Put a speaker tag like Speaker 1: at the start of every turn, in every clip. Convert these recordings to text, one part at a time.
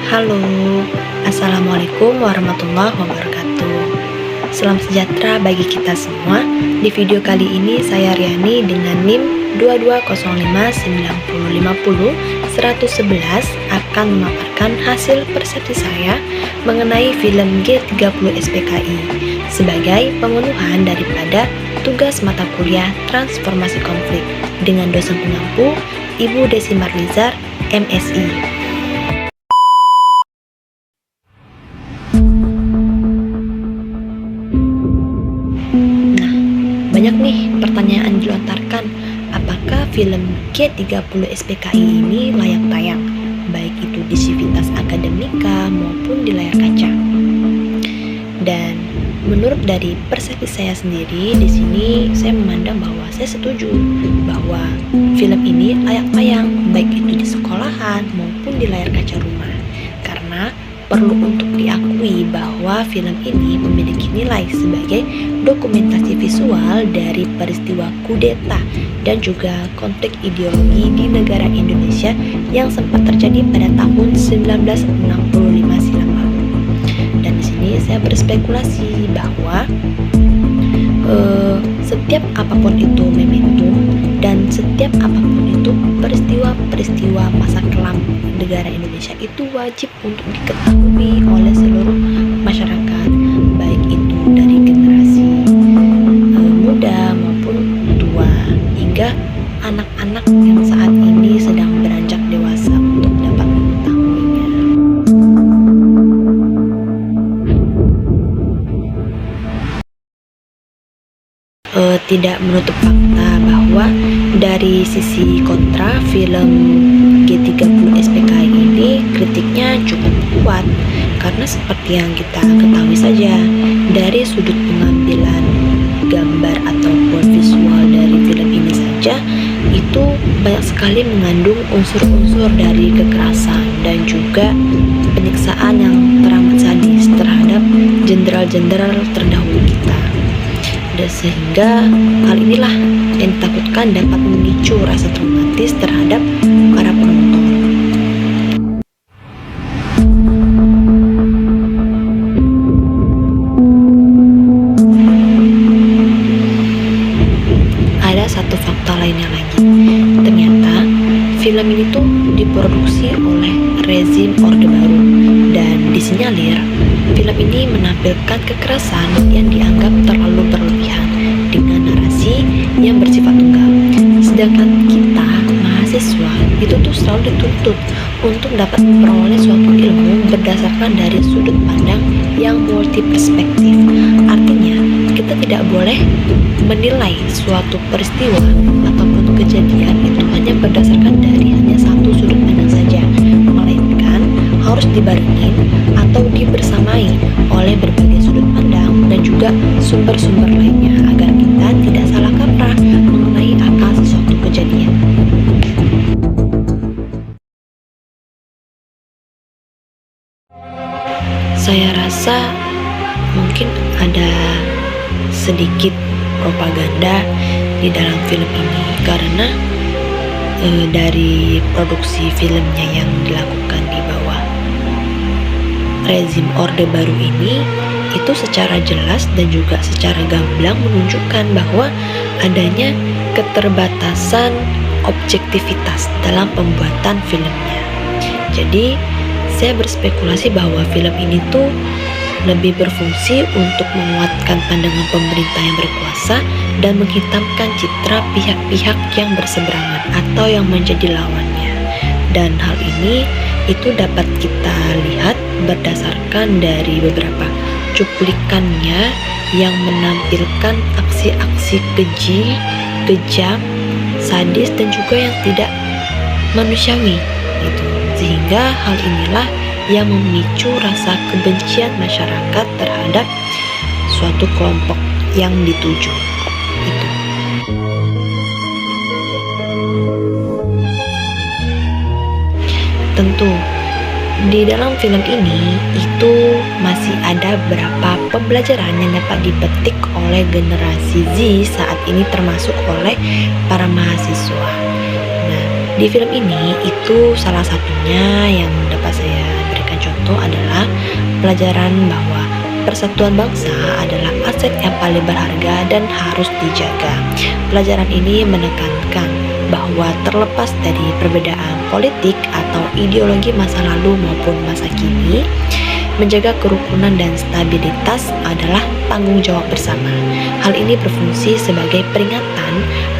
Speaker 1: Halo, Assalamualaikum warahmatullahi wabarakatuh. Salam sejahtera bagi kita semua. Di video kali ini saya Riani dengan NIM 22059050 akan memaparkan hasil persepsi saya mengenai film G30 SPKI sebagai pemenuhan daripada tugas mata kuliah Transformasi Konflik dengan dosen pengampu Ibu Desi Marlizar, MSI. Banyak nih pertanyaan dilontarkan, apakah film G30 SPKI ini layak tayang, baik itu di Sivitas Akademika maupun di layar kaca. Dan menurut dari persepsi saya sendiri, di sini saya memandang bahwa saya setuju bahwa film ini layak tayang, baik itu di sekolahan maupun di layar kaca rumah. Karena perlu untuk diakui bahwa film ini memiliki nilai sebagai dokumentasi visual dari peristiwa kudeta dan juga konflik ideologi di negara Indonesia yang sempat terjadi pada tahun 1965 silam lalu. Dan di sini saya berspekulasi bahwa setiap apapun itu momentum dan setiap apapun itu peristiwa-peristiwa masa kelam negara Indonesia itu wajib untuk diketahui oleh seluruh masyarakat, baik itu dari generasi muda maupun tua hingga anak-anak yang saat ini sedang beranjak dewasa untuk dapat mengetahuinya. Tidak menutup fakta bahwa dari sisi kontra, film G30 SPKI ini kritiknya cukup kuat karena seperti yang kita ketahui saja, dari sudut pengambilan gambar ataupun visual dari film ini saja itu banyak sekali mengandung unsur-unsur dari kekerasan dan juga penyiksaan yang teramat sadis terhadap jenderal-jenderal terdahulu kita. Dan sehingga hal inilah yang ditakutkan dapat memicu rasa traumatis terhadap para penonton. Ada satu fakta lainnya lagi, ternyata film ini tuh diproduksi oleh rezim Orde Baru dan disinyalir film ini menampilkan kekerasan yang dianggap terlalu berlebihan dengan narasi yang bersifat tunggal. Sedangkan kita, mahasiswa, itu tuh selalu dituntut untuk dapat memperoleh suatu ilmu berdasarkan dari sudut pandang yang multi perspektif. Artinya, kita tidak boleh menilai suatu peristiwa ataupun kejadian itu hanya berdasarkan dari hanya satu sudut pandang saja, melainkan harus dibarengin atau dibersamai oleh berbagai sudut pandang dan juga sumber-sumber lainnya agar kita tidak salah kaprah mengenai akal sesuatu kejadian. Saya rasa mungkin ada sedikit propaganda di dalam film ini karena dari produksi filmnya yang dilakukan di bawah rezim Orde Baru ini itu secara jelas dan juga secara gamblang menunjukkan bahwa adanya keterbatasan objektivitas dalam pembuatan filmnya. Jadi saya berspekulasi bahwa film ini tuh lebih berfungsi untuk menguatkan pandangan pemerintah yang berkuasa dan menghitamkan citra pihak-pihak yang berseberangan atau yang menjadi lawannya. Dan hal ini itu dapat kita lihat berdasarkan dari beberapa cuplikannya yang menampilkan aksi-aksi keji, kejam, sadis dan juga yang tidak manusiawi gitu. Sehingga hal inilah yang memicu rasa kebencian masyarakat terhadap suatu kelompok yang dituju. Itu. Tentu di dalam film ini itu masih ada beberapa pembelajaran yang dapat dipetik oleh generasi Z saat ini, termasuk oleh para mahasiswa. Nah, di film ini itu salah satunya yang dapat saya berikan pelajaran bahwa persatuan bangsa adalah aset yang paling berharga dan harus dijaga. Pelajaran ini menekankan bahwa terlepas dari perbedaan politik atau ideologi masa lalu maupun masa kini, menjaga kerukunan dan stabilitas adalah tanggung jawab bersama. Hal ini berfungsi sebagai peringatan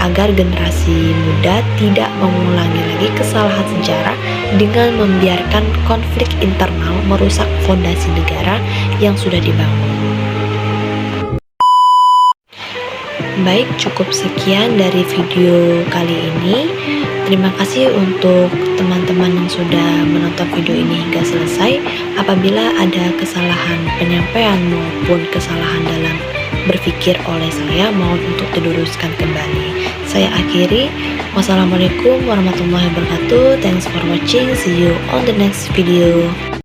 Speaker 1: agar generasi muda tidak mengulangi lagi kesalahan sejarah dengan membiarkan konflik internal merusak fondasi negara yang sudah dibangun. Baik, cukup sekian dari video kali ini. Terima kasih untuk teman-teman yang sudah menonton video ini hingga selesai. Apabila ada kesalahan penyampaian maupun kesalahan dalam berpikir oleh saya, mohon untuk diluruskan kembali. Saya akhiri. Wassalamualaikum warahmatullahi wabarakatuh. Thanks for watching. See you on the next video.